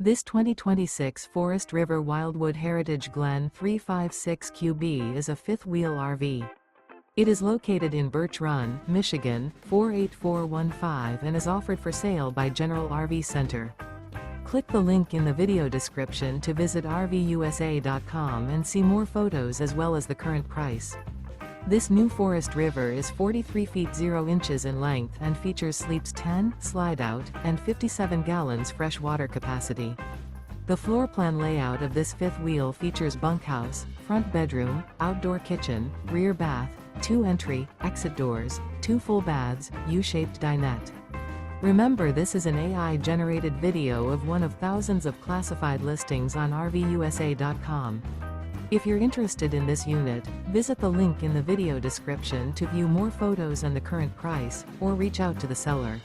This 2026 Forest River Wildwood Heritage Glen 356QB is a fifth-wheel RV. It is located in Birch Run, Michigan, 48415 and is offered for sale by General RV Center. Click the link in the video description to visit RVUSA.com and see more photos as well as the current price. This new Forest River is 43 feet 0 inches in length and features sleeps 10, Slideout, and 57 gallons fresh water capacity. The floor plan layout of this fifth wheel features bunkhouse, front bedroom, outdoor kitchen, rear bath, 2 entry, exit doors, 2 full baths, U-shaped dinette. Remember, this is an AI-generated video of one of thousands of classified listings on RVUSA.com. If you're interested in this unit, visit the link in the video description to view more photos and the current price, or reach out to the seller.